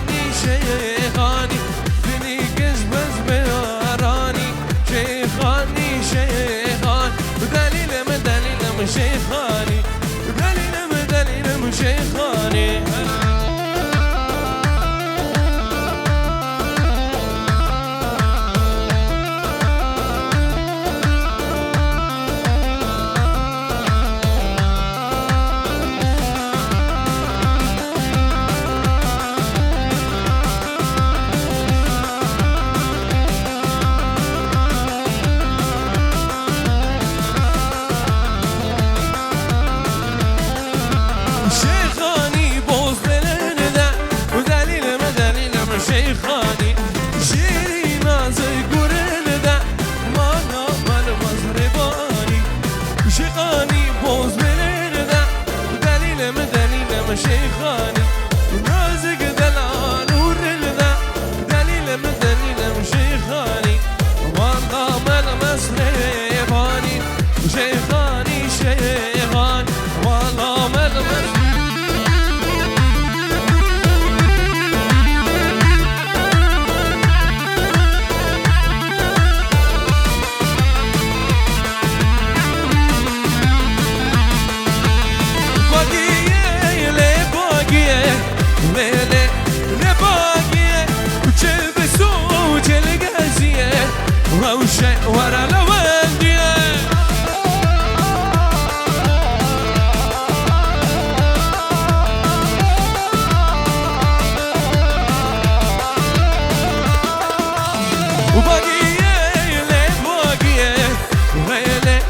شيخاني شيخاني بني قزبز بياراني شيخاني شيخان بدليل مدليل شيخاني بدليل شيخاني شيخاني بوز بلندا ودليل مدليل شيخاني شيري نازي قرندا مانا مال مزرباني شيخاني بوز بلندا ودليل مدليل شيخاني نازق دلال ورندا دليل مدليل شيخاني والله مال مزرباني شيخاني شيخاني والله مال مزرباني روشة ورا لوالدية وباقية لباقية وغيلة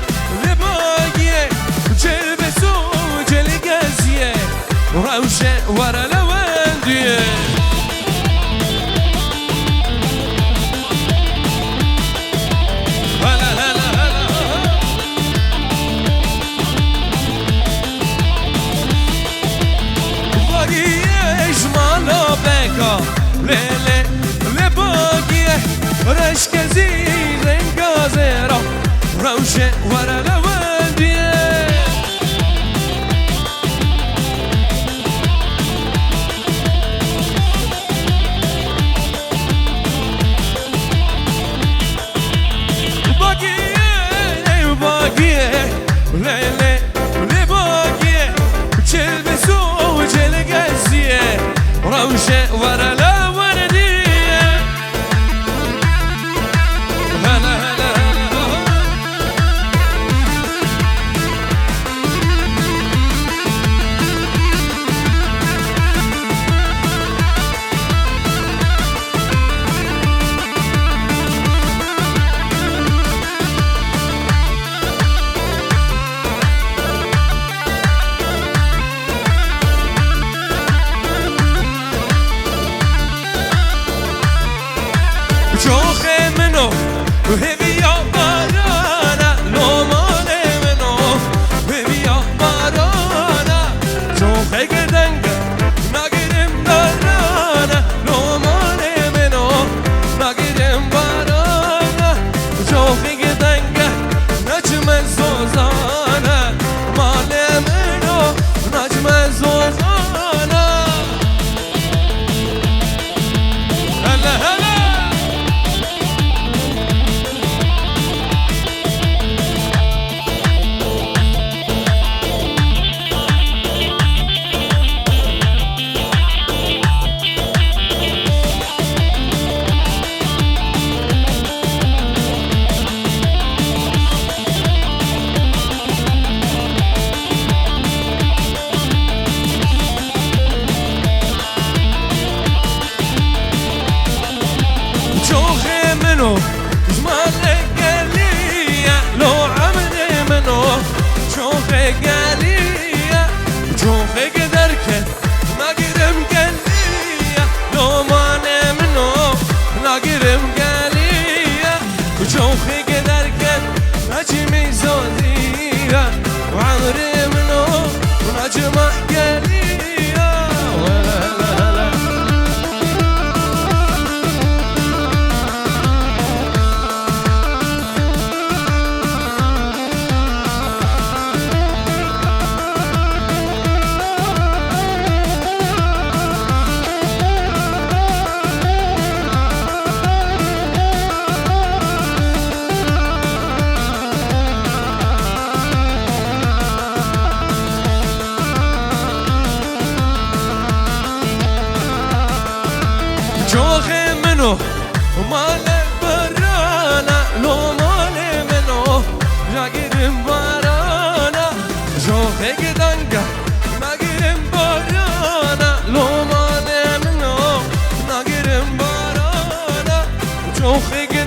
لباقية وجلبسو وجلقاسية روشة ورا لوالدية ليلة لباقية رشك زين رنقا زيرا روشة ورا لوالدية باقية باقية ليلة لباقية جلبسو وجلقاسية روشة ورا لوالدية هلا هلا هلا شوخي منو وهبي يا بارانا لو مالي منو وهبي يا بارانا شوخي قدنقا ناقرم بارانا لو مالي منو ناقرم بارانا شوخي قدنقا نجم الزوزانا مالي منو نجم الزوزانا هلا هلا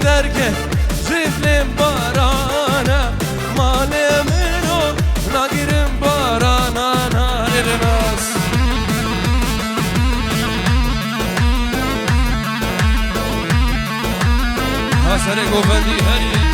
درکه جفلم بارانه مال منو نگیرم بارانه نارد ناس حسن گوفندی هری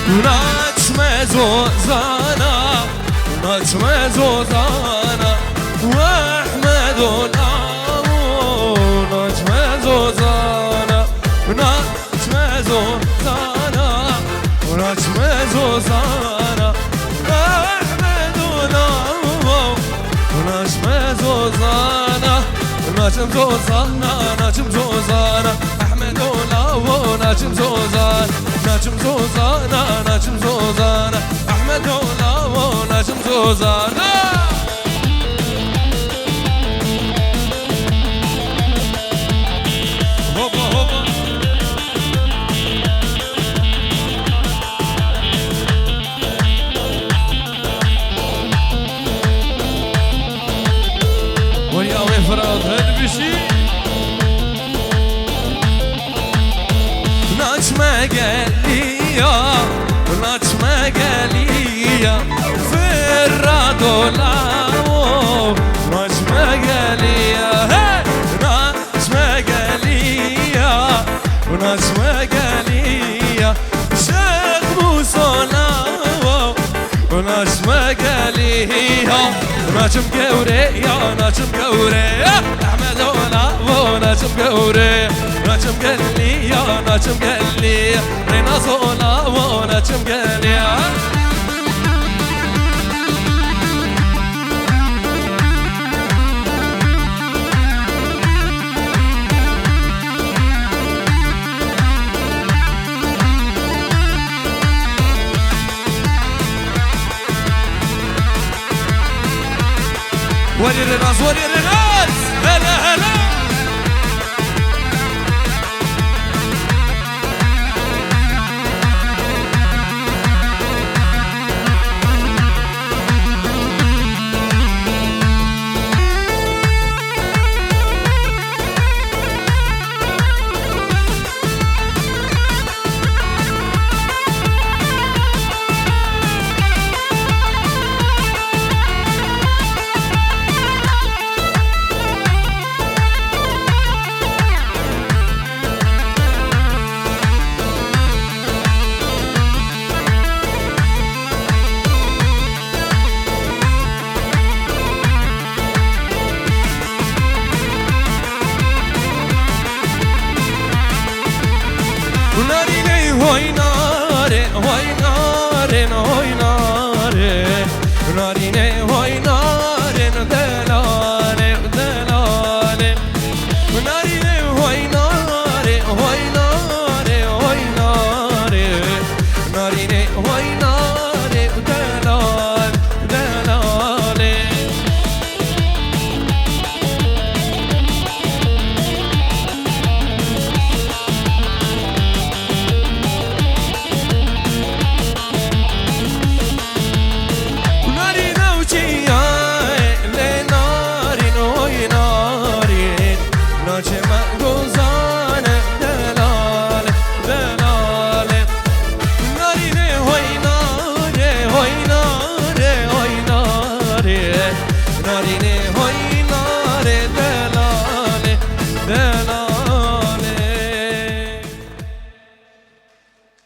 نجم زوزانا نجم زوزانا واحمد الله نجم زوزانا نجم زوزانا نجم زوزانا احمد الله نجم زوزانا نجم زوزانا نجم زوزانا احمد الله نجم زوزانا نجم زوزانا نجم زوزانا احمد الله نجم زوزانا هوبا هوبا ويا وفراد هالبشي نجمة قالية نجمة قالية فراد ولاو نجمة قالية نجمة قالية ونجمة قالية شيخ موسولاو ونجمة قالية نجم قوري يا نجم قوري احمد ولاو نجم قوري نجم قلي يا نجم قلي رينا صولا ونجم قلي ولي الناس ولي الناس هلا هلا وي ناري وي ناري وي ناري وي